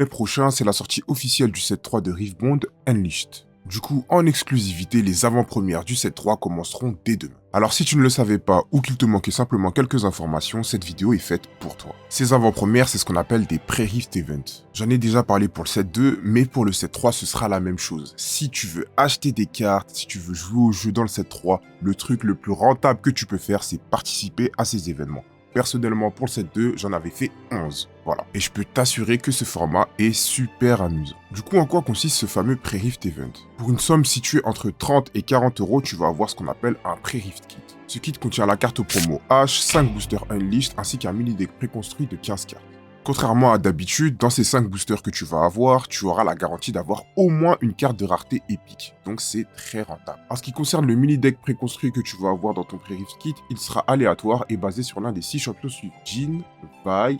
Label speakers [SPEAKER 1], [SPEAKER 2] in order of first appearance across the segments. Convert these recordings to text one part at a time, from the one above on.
[SPEAKER 1] Mai prochain, c'est la sortie officielle du set 3 de Riftbound Unleashed. Du coup, en exclusivité, les avant-premières du set 3 commenceront dès demain. Alors si tu ne le savais pas ou qu'il te manquait simplement quelques informations, cette vidéo est faite pour toi. Ces avant-premières, c'est ce qu'on appelle des pré-Rift Events. J'en ai déjà parlé pour le set 2, mais pour le set 3, ce sera la même chose. Si tu veux acheter des cartes, si tu veux jouer au jeu dans le set 3, le truc le plus rentable que tu peux faire, c'est participer à ces événements. Personnellement, pour le set 2, j'en avais fait 11. Voilà. Et je peux t'assurer que ce format est super amusant. Du coup, en quoi consiste ce fameux pré-Rift Event? Pour une somme située entre 30 et 40 euros, tu vas avoir ce qu'on appelle un pré-Rift Kit. Ce kit contient la carte promo H, 5 boosters Unleashed ainsi qu'un mini-deck préconstruit de 15 cartes. Contrairement à d'habitude, dans ces 5 boosters que tu vas avoir, tu auras la garantie d'avoir au moins une carte de rareté épique, donc c'est très rentable. En ce qui concerne le mini-deck préconstruit que tu vas avoir dans ton pré-Rift Kit, il sera aléatoire et basé sur l'un des 6 champions suivants: Jhin, Vi,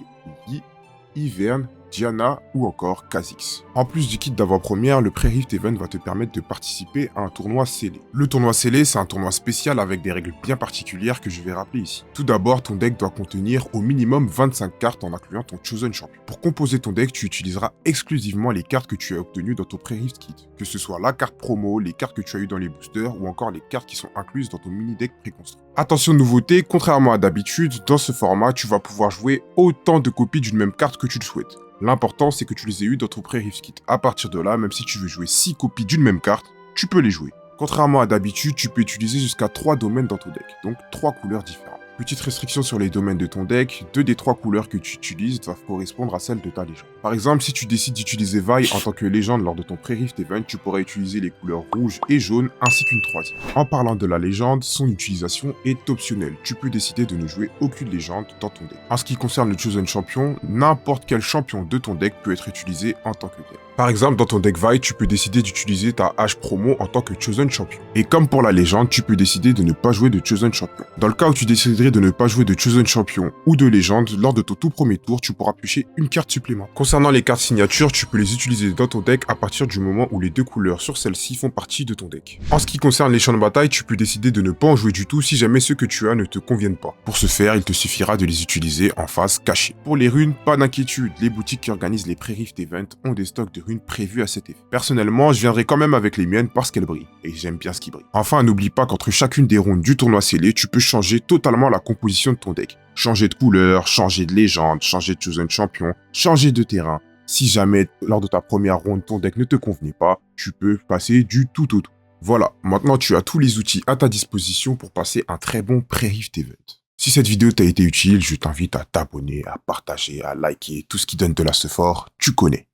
[SPEAKER 1] Yi, Ivern, Diana ou encore Kha'Zix. En plus du kit d'avant-première, le Pré-Rift Event va te permettre de participer à un tournoi scellé. Le tournoi scellé, c'est un tournoi spécial avec des règles bien particulières que je vais rappeler ici. Tout d'abord, ton deck doit contenir au minimum 25 cartes en incluant ton Chosen Champion. Pour composer ton deck, tu utiliseras exclusivement les cartes que tu as obtenues dans ton Pré-Rift Kit, que ce soit la carte promo, les cartes que tu as eues dans les boosters ou encore les cartes qui sont incluses dans ton mini-deck préconstruit. Attention nouveauté, contrairement à d'habitude, dans ce format, tu vas pouvoir jouer autant de copies d'une même carte que tu le souhaites. L'important, c'est que tu les aies eues dans ton pré-Rift Kit. À partir de là, même si tu veux jouer 6 copies d'une même carte, tu peux les jouer. Contrairement à d'habitude, tu peux utiliser jusqu'à 3 domaines dans ton deck, donc 3 couleurs différentes. Petite restriction sur les domaines de ton deck, 2 des 3 couleurs que tu utilises doivent correspondre à celles de ta légende. Par exemple, si tu décides d'utiliser Vi en tant que légende lors de ton pré-Rift Event, tu pourrais utiliser les couleurs rouge et jaune ainsi qu'une troisième. En parlant de la légende, son utilisation est optionnelle. Tu peux décider de ne jouer aucune légende dans ton deck. En ce qui concerne le Chosen Champion, n'importe quel champion de ton deck peut être utilisé en tant que tel. Par exemple, dans ton deck Vi, tu peux décider d'utiliser ta H promo en tant que Chosen Champion. Et comme pour la légende, tu peux décider de ne pas jouer de Chosen Champion. Dans le cas où tu déciderais de ne pas jouer de Chosen Champion ou de légende, lors de ton tout premier tour, tu pourras piocher une carte supplémentaire. Concernant les cartes signatures, tu peux les utiliser dans ton deck à partir du moment où les 2 couleurs sur celle-ci font partie de ton deck. En ce qui concerne les champs de bataille, tu peux décider de ne pas en jouer du tout si jamais ceux que tu as ne te conviennent pas. Pour ce faire, il te suffira de les utiliser en phase cachée. Pour les runes, pas d'inquiétude, les boutiques qui organisent les pré-Rift Events ont des stocks de runes prévus à cet effet. Personnellement, je viendrai quand même avec les miennes parce qu'elles brillent, et j'aime bien ce qui brille. Enfin, n'oublie pas qu'entre chacune des rondes du tournoi scellé, tu peux changer totalement la composition de ton deck. Changer de couleur, changer de légende, changer de Chosen Champion, changer de terrain. Si jamais, lors de ta première ronde, ton deck ne te convenait pas, tu peux passer du tout au tout. Voilà, maintenant tu as tous les outils à ta disposition pour passer un très bon pré-Rift Event. Si cette vidéo t'a été utile, je t'invite à t'abonner, à partager, à liker, tout ce qui donne de la fort, tu connais.